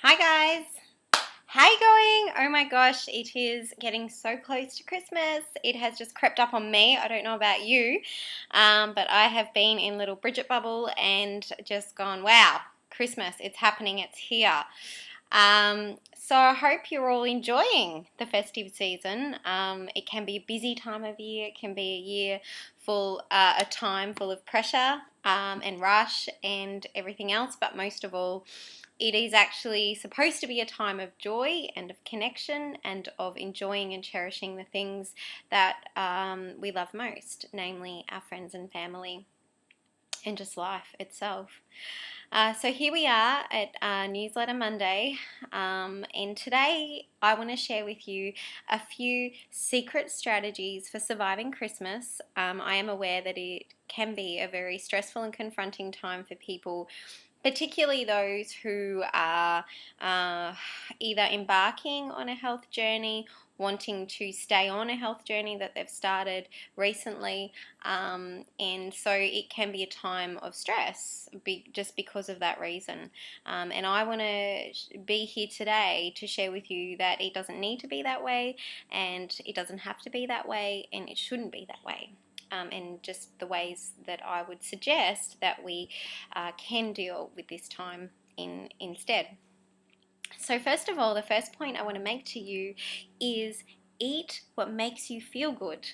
Hi guys! How you going? Oh my gosh, it is getting so close to Christmas. It has just crept up on me. I don't know about you, but I have been in little Bridget bubble and just gone, wow, Christmas, it's happening, it's here. So I hope you're all enjoying the festive season. It can be a busy time of year. It can be a year a time full of pressure and rush and everything else. But most of all, it is actually supposed to be a time of joy and of connection and of enjoying and cherishing the things that we love most, namely our friends and family and just life itself. So here we are at Newsletter Monday, and today I want to share with you a few secret strategies for surviving Christmas. I am aware that it can be a very stressful and confronting time for people, particularly those who are either embarking on a health journey, wanting to stay on a health journey that they've started recently, and so it can be a time of stress just because of that reason. And I want to be here today to share with you that it doesn't need to be that way, and it doesn't have to be that way, and it shouldn't be that way. And just the ways that I would suggest that we can deal with this time instead. So first of all, the first point I want to make to you is eat what makes you feel good.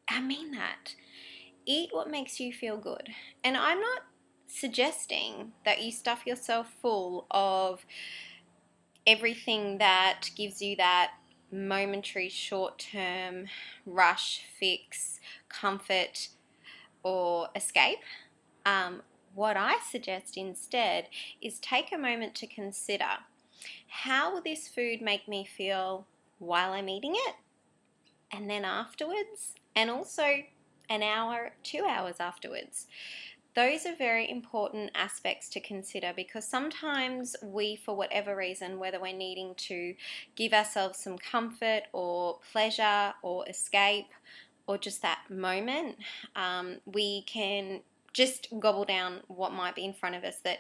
I mean that. Eat what makes you feel good. And I'm not suggesting that you stuff yourself full of everything that gives you that momentary short-term rush, fix, comfort, or escape. What I suggest instead is take a moment to consider, how will this food make me feel while I'm eating it, and then afterwards, and also an hour, 2 hours afterwards. Those are very important aspects to consider, because sometimes we, for whatever reason, whether we're needing to give ourselves some comfort or pleasure or escape or just that moment, we can just gobble down what might be in front of us that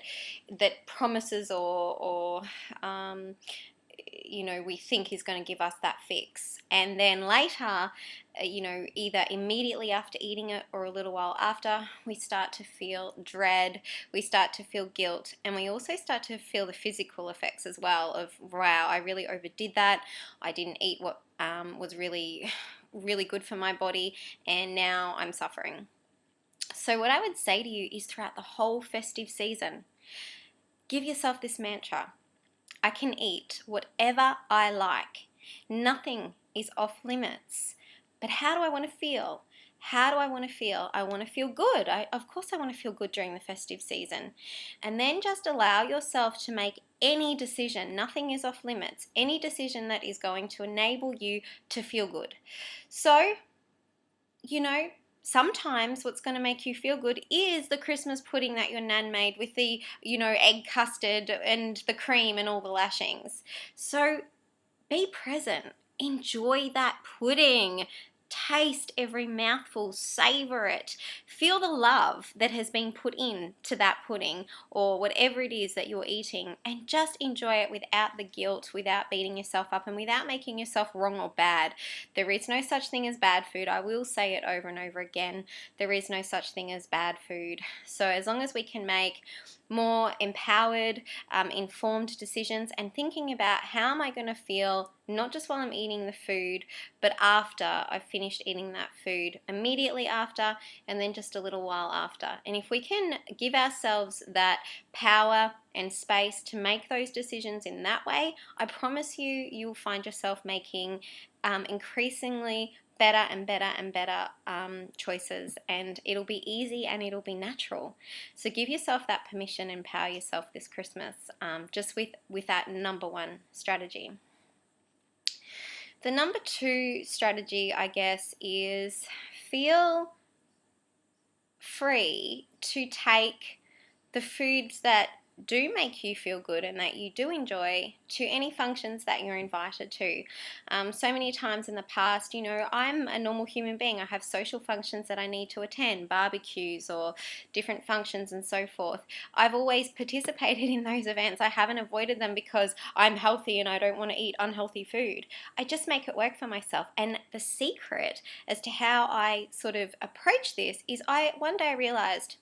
promises or we think is going to give us that fix. And then later, either immediately after eating it or a little while after, we start to feel dread, we start to feel guilt, and we also start to feel the physical effects as well of, wow, I really overdid that. I didn't eat what was really, really good for my body, and now I'm suffering. So what I would say to you is, throughout the whole festive season, give yourself this mantra: I can eat whatever I like. Nothing is off limits. But how do I want to feel? How do I want to feel? I want to feel good. Of course I want to feel good during the festive season. And then just allow yourself to make any decision. Nothing is off limits. Any decision that is going to enable you to feel good. So, sometimes what's going to make you feel good is the Christmas pudding that your nan made with the, egg custard and the cream and all the lashings. So be present. Enjoy that pudding. Taste every mouthful, savor it. Feel the love that has been put into that pudding or whatever it is that you're eating, and just enjoy it without the guilt, without beating yourself up, and without making yourself wrong or bad. There is no such thing as bad food. I will say it over and over again. There is no such thing as bad food. So as long as we can make more empowered, informed decisions, and thinking about, how am I going to feel, not just while I'm eating the food, but after I've finished eating that food, immediately after, and then just a little while after. And if we can give ourselves that power and space to make those decisions in that way, I promise you, you'll find yourself making increasingly better and better and better choices, and it'll be easy and it'll be natural. So give yourself that permission and empower yourself this Christmas, just with that number one strategy. The number two strategy, I guess, is feel free to take the foods that do make you feel good and that you do enjoy to any functions that you're invited to. So many times in the past, you know, I'm a normal human being. I have social functions that I need to attend, barbecues or different functions and so forth. I've always participated in those events. I haven't avoided them because I'm healthy and I don't want to eat unhealthy food. I just make it work for myself. And the secret as to how I sort of approach this is one day I realized,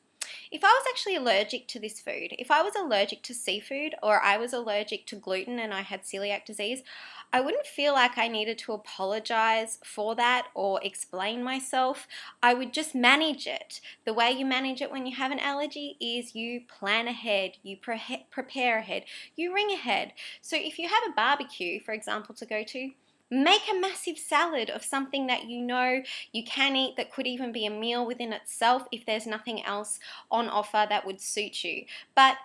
if I was actually allergic to this food, if I was allergic to seafood or I was allergic to gluten and I had celiac disease, I wouldn't feel like I needed to apologize for that or explain myself. I would just manage it. The way you manage it when you have an allergy is you plan ahead, you prepare ahead, you ring ahead. So if you have a barbecue, for example, to go to, make a massive salad of something that you know you can eat that could even be a meal within itself if there's nothing else on offer that would suit you. But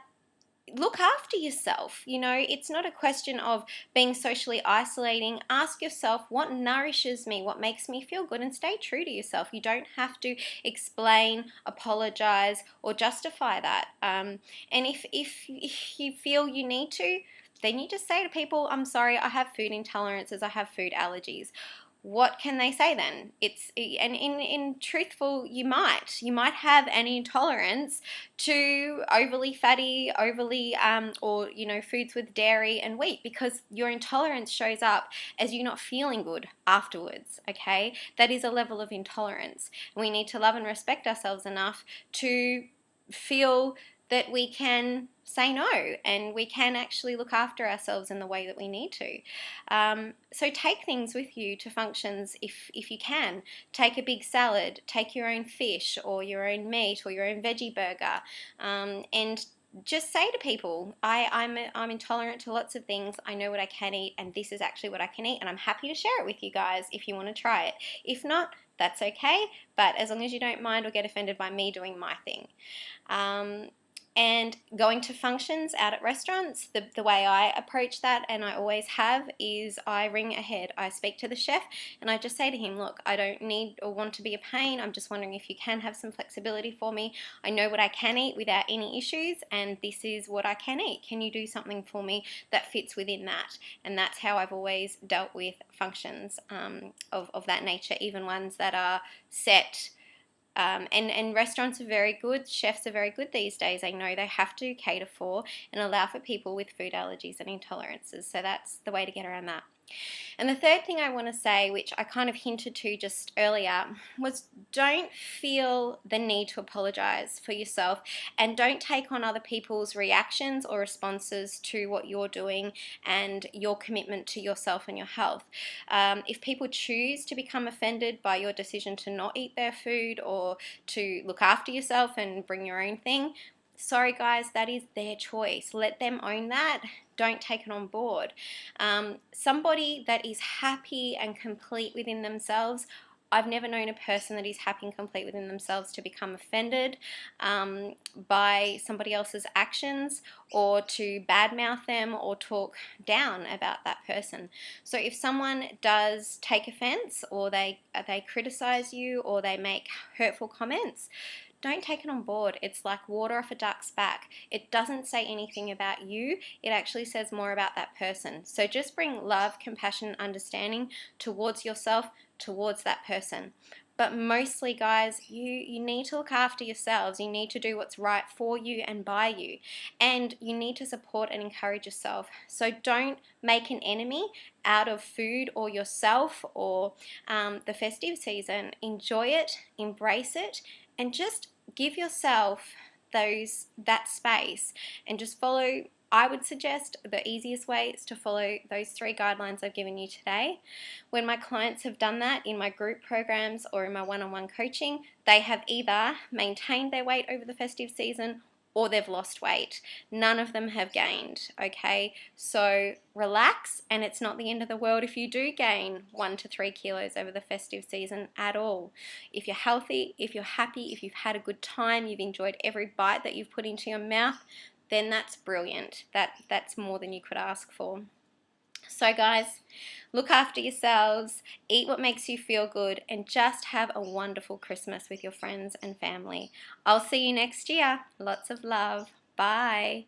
look after yourself. You know, it's not a question of being socially isolating. Ask yourself, what nourishes me, what makes me feel good, and stay true to yourself. You don't have to explain, apologize, or justify that. And if you feel you need to, then you just say to people, I'm sorry, I have food intolerances, I have food allergies. What can they say then? In truthful, you might have an intolerance to overly fatty, overly or you know, foods with dairy and wheat, because your intolerance shows up as you not feeling good afterwards. Okay, that is a level of intolerance. We need to love and respect ourselves enough to feel that we can say no and we can actually look after ourselves in the way that we need to. So take things with you to functions if you can. Take a big salad, take your own fish or your own meat or your own veggie burger, and just say to people, I'm intolerant to lots of things. I know what I can eat, and this is actually what I can eat, and I'm happy to share it with you guys if you want to try it. If not, that's okay, but as long as you don't mind or get offended by me doing my thing. And going to functions out at restaurants, the way I approach that, and I always have, is I ring ahead. I speak to the chef and I just say to him, look, I don't need or want to be a pain. I'm just wondering if you can have some flexibility for me. I know what I can eat without any issues, and this is what I can eat. Can you do something for me that fits within that? And that's how I've always dealt with functions of that nature, even ones that are set. And restaurants are very good, chefs are very good these days. I know they have to cater for and allow for people with food allergies and intolerances. So that's the way to get around that. And the third thing I want to say, which I kind of hinted to just earlier, was don't feel the need to apologize for yourself, and don't take on other people's reactions or responses to what you're doing and your commitment to yourself and your health. If people choose to become offended by your decision to not eat their food or to look after yourself and bring your own thing, sorry guys, that is their choice. Let them own that. Don't take it on board. Somebody that is happy and complete within themselves, I've never known a person that is happy and complete within themselves to become offended by somebody else's actions or to badmouth them or talk down about that person. So if someone does take offense or they criticize you or they make hurtful comments, don't take it on board. It's like water off a duck's back. It doesn't say anything about you. It actually says more about that person. So just bring love, compassion, understanding towards yourself, towards that person. But mostly, guys, you need to look after yourselves. You need to do what's right for you and by you. And you need to support and encourage yourself. So don't make an enemy out of food or yourself or the festive season. Enjoy it, embrace it, and just give yourself that space and just follow. I would suggest the easiest way is to follow those 3 guidelines I've given you today. When my clients have done that in my group programs or in my one-on-one coaching, they have either maintained their weight over the festive season or they've lost weight. None of them have gained, okay? So relax, and it's not the end of the world if you do gain 1 to 3 kilos over the festive season at all. If you're healthy, if you're happy, if you've had a good time, you've enjoyed every bite that you've put into your mouth, then that's brilliant. That's more than you could ask for. So guys, look after yourselves, eat what makes you feel good, and just have a wonderful Christmas with your friends and family. I'll see you next year. Lots of love. Bye.